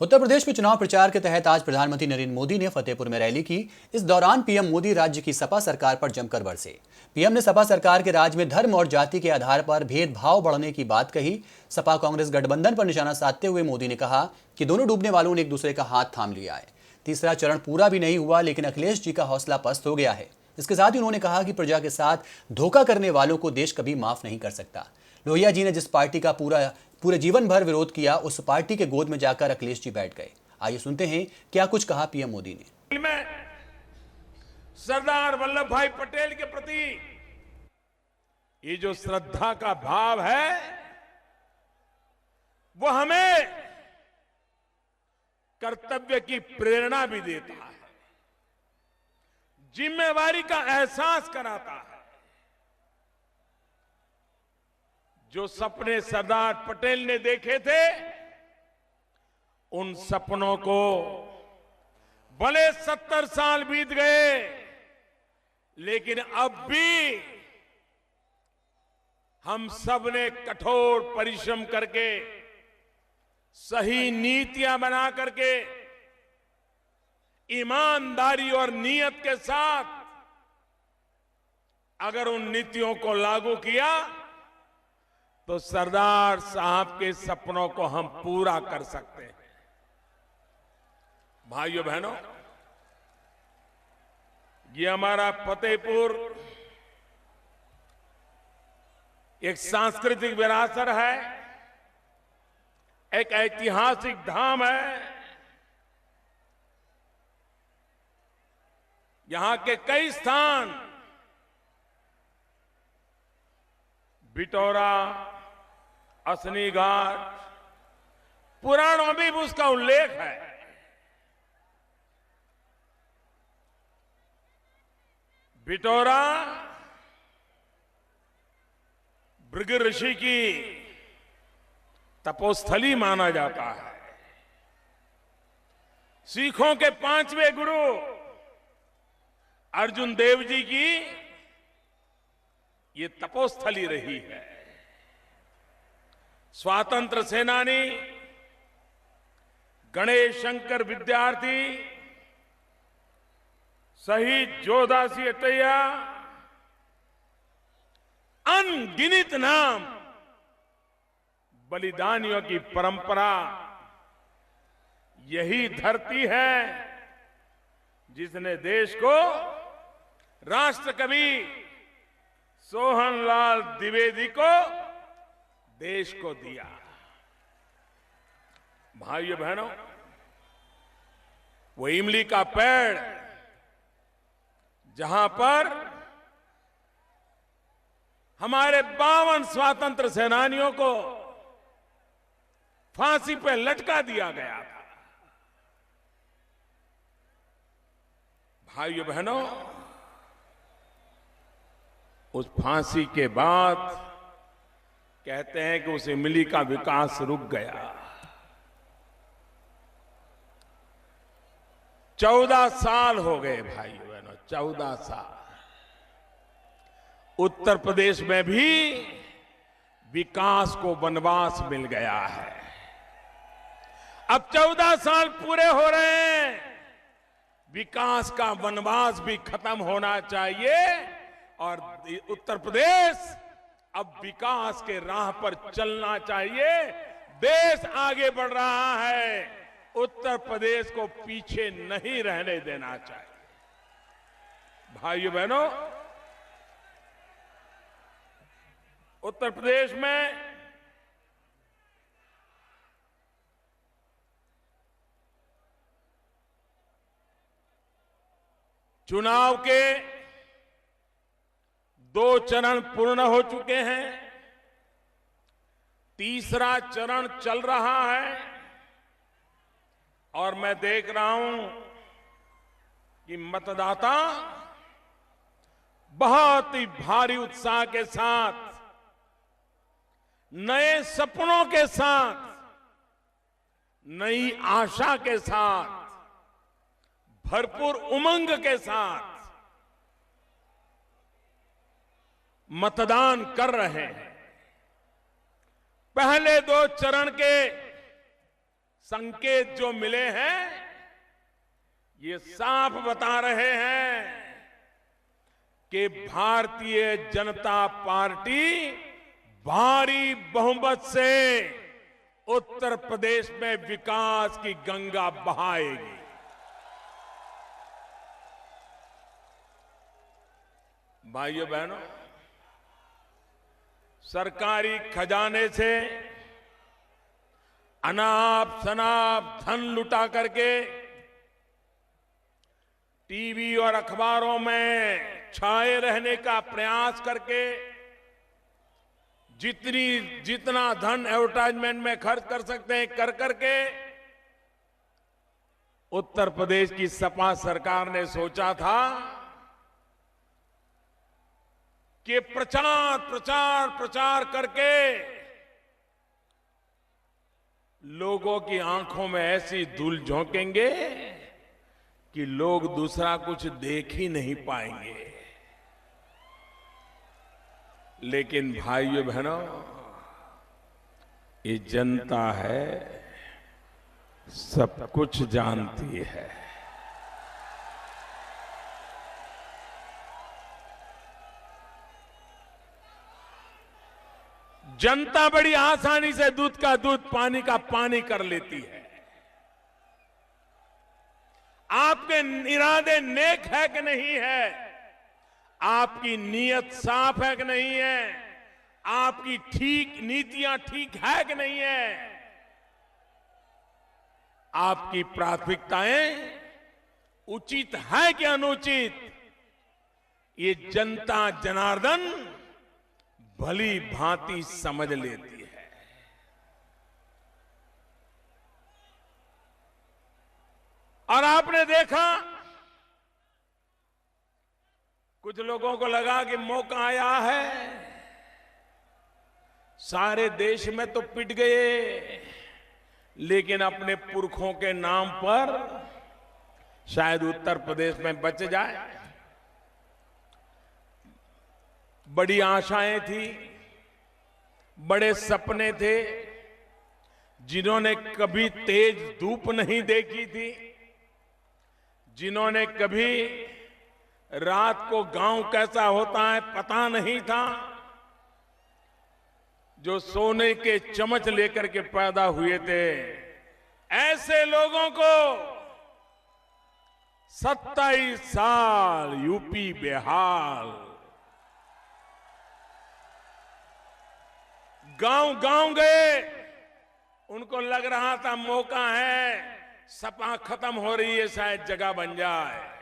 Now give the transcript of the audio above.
उत्तर प्रदेश में चुनाव प्रचार के तहत आज प्रधानमंत्री नरेंद्र मोदी ने फतेहपुर में रैली की। इस दौरान पीएम मोदी राज्य की सपा सरकार पर जमकर बरसे। पीएम ने सपा सरकार के राज में धर्म और जाति के आधार पर भेदभाव बढ़ने की बात कही। सपा कांग्रेस गठबंधन पर निशाना साधते हुए मोदी ने कहा कि दोनों डूबने वालों ने एक दूसरे का हाथ थाम लिया है। तीसरा चरण पूरा भी नहीं हुआ, लेकिन अखिलेश जी का हौसला पस्त हो गया है। इसके साथ ही उन्होंने कहा कि प्रजा के साथ धोखा करने वालों को देश कभी माफ नहीं कर सकता। लोहिया जी ने जिस पार्टी का पूरे जीवन भर विरोध किया, उस पार्टी के गोद में जाकर अखिलेश जी बैठ गए। आइए सुनते हैं क्या कुछ कहा पीएम मोदी ने। मैं सरदार वल्लभ भाई पटेल के प्रति ये जो श्रद्धा का भाव है, वो हमें कर्तव्य की प्रेरणा भी देता है, जिम्मेवारी का एहसास कराता है। जो सपने सरदार पटेल ने देखे थे, उन सपनों को भले 70 साल बीत गए, लेकिन अब भी हम सब ने कठोर परिश्रम करके, सही नीतियां बना करके, ईमानदारी और नीयत के साथ अगर उन नीतियों को लागू किया तो सरदार साहब के सपनों को हम पूरा कर सकते हैं। भाइयों बहनों, ये हमारा फतेहपुर एक सांस्कृतिक विरासत है, एक ऐतिहासिक धाम है। यहां के कई स्थान, बिटौरा, असनी घाट, पुराणों में भी उसका उल्लेख है। बिटौरा भृगु ऋषि की तपोस्थली माना जाता है। सिखों के 5वें गुरु अर्जुन देव जी की ये तपोस्थली रही है। स्वातंत्र सेनानी गणेश शंकर विद्यार्थी, शहीद जोधा सिंह अटैया, अनगिनत नाम बलिदानियों की परंपरा, यही धरती है जिसने देश को राष्ट्रकवि सोहनलाल द्विवेदी को देश को दिया। भाइयों बहनों, वो इमली का पेड़ जहां पर हमारे 52 स्वतंत्र सेनानियों को फांसी पे लटका दिया गया था। भाइयों बहनों, उस फांसी के बाद कहते हैं कि उस इमली का विकास रुक गया। 14 साल हो गए भाइयों बहनों, 14 साल। उत्तर प्रदेश में भी विकास को वनवास मिल गया है। अब 14 साल पूरे हो रहे हैं, विकास का वनवास भी खत्म होना चाहिए और उत्तर प्रदेश अब विकास के राह पर चलना चाहिए। देश आगे बढ़ रहा है, उत्तर प्रदेश को पीछे नहीं रहने देना चाहिए। भाइयों बहनों, उत्तर प्रदेश में चुनाव के 2 चरण पूर्ण हो चुके हैं, तीसरा चरण चल रहा है और मैं देख रहा हूं कि मतदाता बहुत ही भारी उत्साह के साथ, नए सपनों के साथ, नई आशा के साथ, भरपूर उमंग के साथ मतदान कर रहे हैं। पहले 2 चरण के संकेत जो मिले हैं ये साफ बता रहे हैं कि भारतीय जनता पार्टी भारी बहुमत से उत्तर प्रदेश में विकास की गंगा बहाएगी। भाइयों बहनों, सरकारी खजाने से अनाप शनाप धन लुटा करके टीवी और अखबारों में छाए रहने का प्रयास करके जितना धन एडवर्टाइजमेंट में खर्च कर सकते हैं कर करके उत्तर प्रदेश की सपा सरकार ने सोचा था कि प्रचार करके लोगों की आंखों में ऐसी धूल झोंकेंगे कि लोग दूसरा कुछ देख ही नहीं पाएंगे। लेकिन भाइयों बहनों, ये जनता है, सब कुछ जानती है। जनता बड़ी आसानी से दूध का दूध, पानी का पानी कर लेती है। आपके इरादे नेक है कि नहीं है, आपकी नीयत साफ है कि नहीं है, आपकी ठीक नीतियां ठीक है कि नहीं है, आपकी प्राथमिकताएं उचित है कि अनुचित, ये जनता जनार्दन भली भांति समझ लेती है। और आपने देखा कुछ लोगों को लगा कि मौका आया है, सारे देश में तो पिट गए, लेकिन अपने पुरखों के नाम पर शायद उत्तर प्रदेश में बच जाए। बड़ी आशाएं थी, बड़े सपने थे, जिन्होंने कभी तेज धूप नहीं देखी थी, जिन्होंने कभी रात को गांव कैसा होता है पता नहीं था, जो सोने के चम्मच लेकर के पैदा हुए थे, ऐसे लोगों को 27 साल यूपी बेहाल, गांव गए, उनको लग रहा था मौका है, सपा खत्म हो रही है, शायद जगह बन जाए।